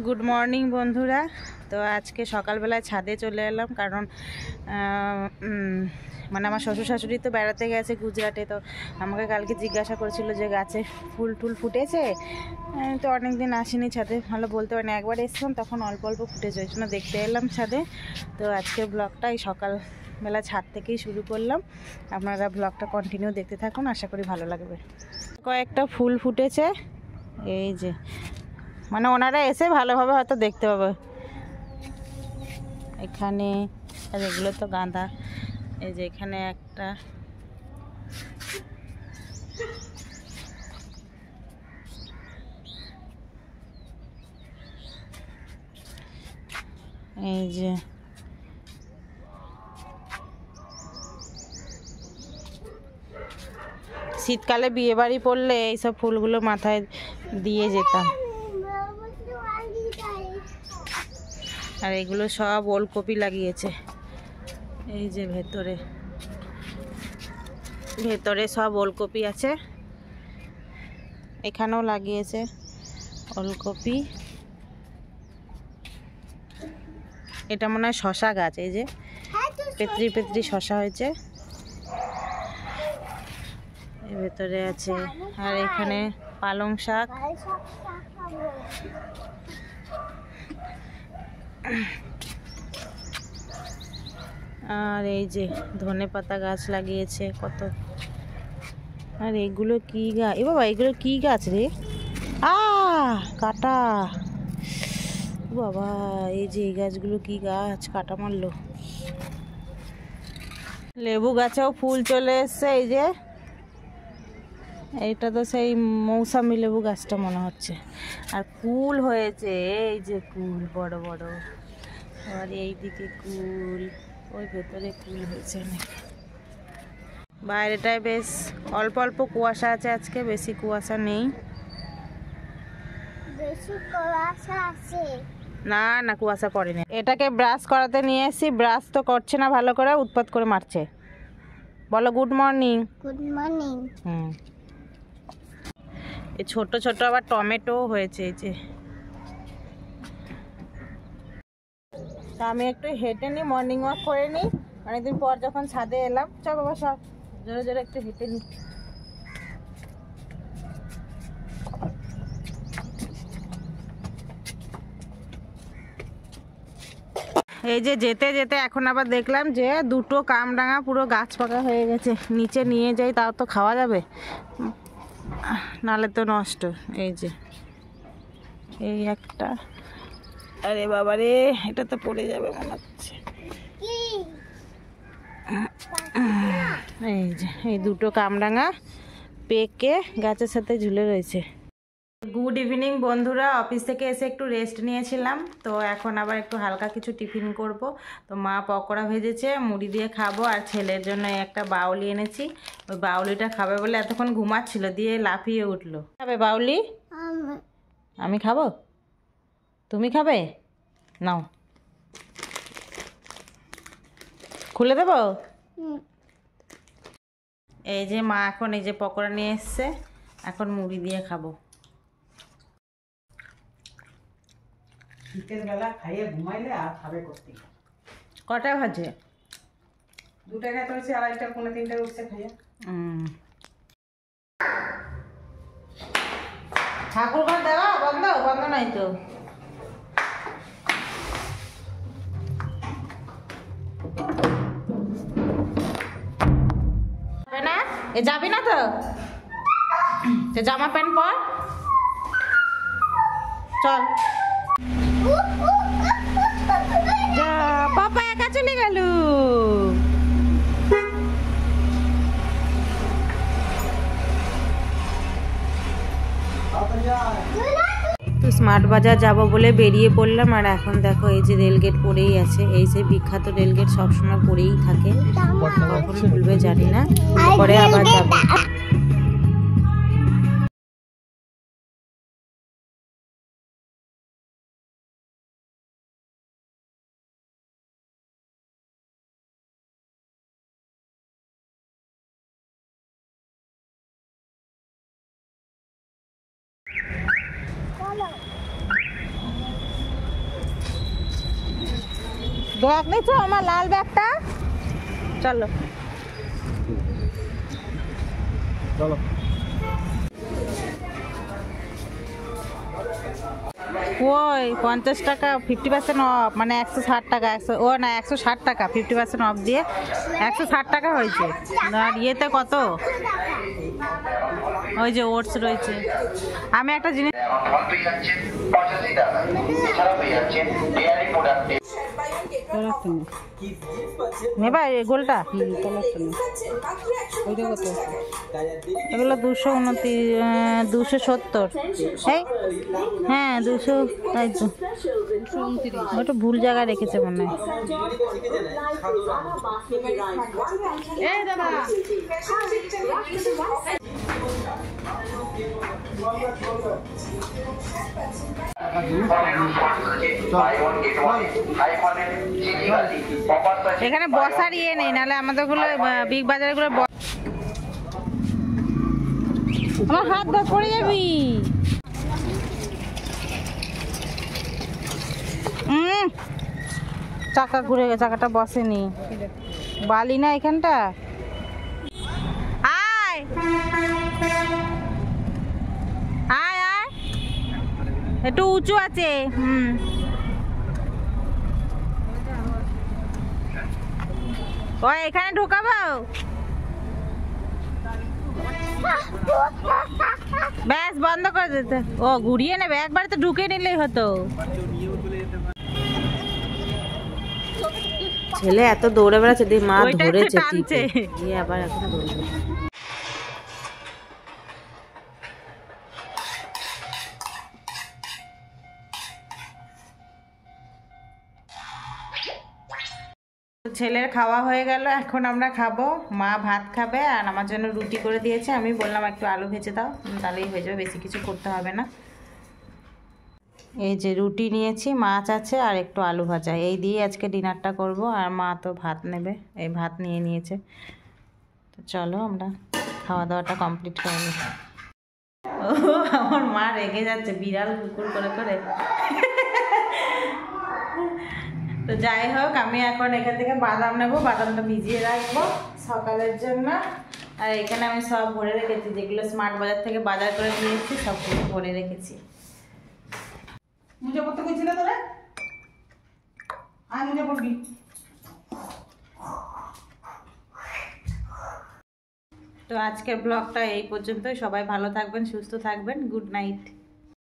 Good morning বন্ধুরা। তো আজকে সকালবেলায় ছাদে চলে এলাম, কারণ মানে আমার শ্বশুর শাশুড়ি তো বেড়াতে গেছে গুজরাটে। তো আমাকে কালকে জিজ্ঞাসা করেছিল যে গাছে ফুল টুল ফুটেছে। তো অনেক দিন আসিনি ছাদে, ভালো বলতে পারি না, একবার এসেছিলাম তখন অল্প অল্প ফুটেছে, ওই জন্য দেখতে এলাম ছাদে। তো আজকের ব্লগটা এই সকালবেলা ছাদ থেকেই শুরু করলাম। আপনারা ব্লগটা কন্টিনিউ দেখতে থাকুন, আশা করি ভালো লাগবে। কয়েকটা ফুল ফুটেছে, এই যে মানে ওনারা এসে ভালোভাবে হয়তো দেখতে পাবে। এখানে আর এগুলো তো গাঁদা, এই যে এখানে একটা, এই যে শীতকালে বিয়ে বাড়ি পড়লে এইসব ফুলগুলো মাথায় দিয়ে যেতাম। আর এগুলো সব ওলকপি লাগিয়েছে, এই যে ভেতরে ভেতরে সব ওলকপি আছে, এখানেও লাগিয়েছে ওলকপি। এটা মনে হয় শশা গাছ, এই যে পেত্রি পেত্রি শশা হয়েছে এর ভেতরে আছে। আর এখানে পালং শাক, আর এই যে ধনেপাতা গাছ লাগিয়েছে কত। আর এগুলো কি গাছ, এ বাবা এগুলো কি গাছ রে, কাটা বাবা। এই যে এই গাছগুলো কি গাছ, কাটা মারলো। লেবু গাছেও ফুল চলে এসছে, এই যে এইটা তো সেই মৌসামি লেবু গাছটা মনে হচ্ছে। আর কুল হয়েছে, এই যে কুল বড় বড়, আর এইদিকে কুল, ওই ভেতরে কুল হয়েছে অনেক। বাইরেটায় বেশ অল্প অল্প কুয়াশা আছে, আজকে বেশি কুয়াশা নেই। না না কুয়াশা পড়েনি। এটাকে ব্রাশ করাতে নিয়ে এসেছি, ব্রাশ তো করছে না ভালো করে, উৎপাত করে মারছে। বলো গুড মর্নিং। Good morning. এই ছোট ছোট আবার টমেটো হয়েছে, এই যে। তা আমি একটু হেঁটে নিই, মর্নিং ওয়াক করে নিই, অনেকদিন পর যখন ছাদে এলাম। চ বাবা সব জোরে জোরে একটু হেঁটে নিই। এই যে যেতে যেতে এখন আবার দেখলাম যে দুটো কামরাঙা পুরো গাছ পাকা হয়ে গেছে, নিচে নিয়ে যাই তাও তো খাওয়া যাবে, নালে তো নষ্ট। এই যে এই একটা, আরে বাবা রে এটা তো পড়ে যাবে মনে হচ্ছে। এই যে এই দুটো কামরাঙা পেকে গাছের সাথে ঝুলে রয়েছে। গুড ইভিনিং বন্ধুরা, অফিস থেকে এসে একটু রেস্ট নিয়েছিলাম, তো এখন আবার একটু হালকা কিছু টিফিন করব। তো মা পকোড়া ভেজেছে, মুড়ি দিয়ে খাবো। আর ছেলের জন্য একটা বাউলি এনেছি, ওই বাউলিটা খাবে বলে এতক্ষণ ঘুমাচ্ছিল, দিয়ে লাফিয়ে উঠলো। খাবে বাউলি? আমি খাবো, তুমি খাবে? নাও খুলে দেবো। এই যে মা এখন এই যে পকোড়া নিয়ে এসছে, এখন মুড়ি দিয়ে খাবো। শীতের বেলা খাইয়ে ঘুমাইলে আর খাবে করতে। কটায় ভাজে? 2টা খেতে হচ্ছে, 2:30 পৌনে 3টায় উঠছে খাইয়ে। ঠাকুরঘর দেওয়া বন্ধ? বন্ধ নাই তো। না এ যাবি না তো, জামা প্যান্ট পর, চল। যা পাপা একা চলে গেল। তো স্মার্ট বাজার যাব বলে বেরিয়ে পড়লাম, আর এখন দেখো এই যে রেলগেট পড়েই আছে, এই যে বিখ্যাত রেলগেট সবসময় পড়েই থাকে, কখন খুলবে জানি না, পরে আবার যাবো। ব্যাগ নিচ্ছ আমার লাল ব্যাগটা? চলো চলো। ওই 50 টাকা 50% অফ, মানে 160 টাকা, 160 টাকা 50% অফ দিয়ে 160 টাকা হয়েছে। আর ইয়েতে কত, ওই যে ওটস রয়েছে। আমি একটা জিনিস নেবা, এই গোলটা এগুলো 270। এই হ্যাঁ 200, তাই তো ওটা ভুল জায়গায় রেখেছে মনে হয়। এখানে বসার ইয়ে নেই, নাহলে আমাদের গুলো বিগ বাজারে গুলো আমার হাত ধরে পড়ে যাবি। চাকা ঘুরে গেছে, চাকাটা বসেনি, বালি না এখানটা। আয় আয় আয়, একটু উঁচু আছে। ও এখানে ঢোকাবো, ব্যাস বন্ধ করে দিতে। ও ঘুরিয়ে নেবে, একবার তো ঢুকে নিলেই হতো। ছেলে এত দৌড়ে বেড়াচ্ছে, দিয়ে মা ওইটাই তো ধরেছে টানছে। দিয়ে আবার এখন দৌড়বে। ছেলের খাওয়া হয়ে গেল, এখন আমরা খাবো। মা ভাত খাবে আর আমার জন্য রুটি করে দিয়েছে। আমি বললাম একটু আলু ভেজে দাও, তাহলেই হয়ে যাবে, বেশি কিছু করতে হবে না। এই যে রুটি নিয়েছি, মাছ আছে আর একটু আলু ভাজা, এই দিয়ে আজকে ডিনারটা করব। আর মা তো ভাত নেবে, এই ভাত নিয়ে নিয়েছে। তো চলো আমরা খাওয়া দাওয়াটা কমপ্লিট করে নিই। ও আমার মা রেগে যাচ্ছে, বিড়াল কুকুর করে করে। তো যাই হোক, আমি এখন এখান থেকে বাদাম নেবো, বাদামটা ভিজিয়ে রাখবো সকালের জন্য। আর এখানে আমি সব ভরে রেখেছি, যেগুলো স্মার্ট বাজার থেকে বাজার করে নিয়ে এসেছি সবগুলো ভরে রেখেছি। মুজে পড়তে কইছিল তোরা? আয় মুজে পড়বি। তো আজকের ব্লগটা এই পর্যন্তই। সবাই ভালো থাকবেন, সুস্থ থাকবেন। Good night.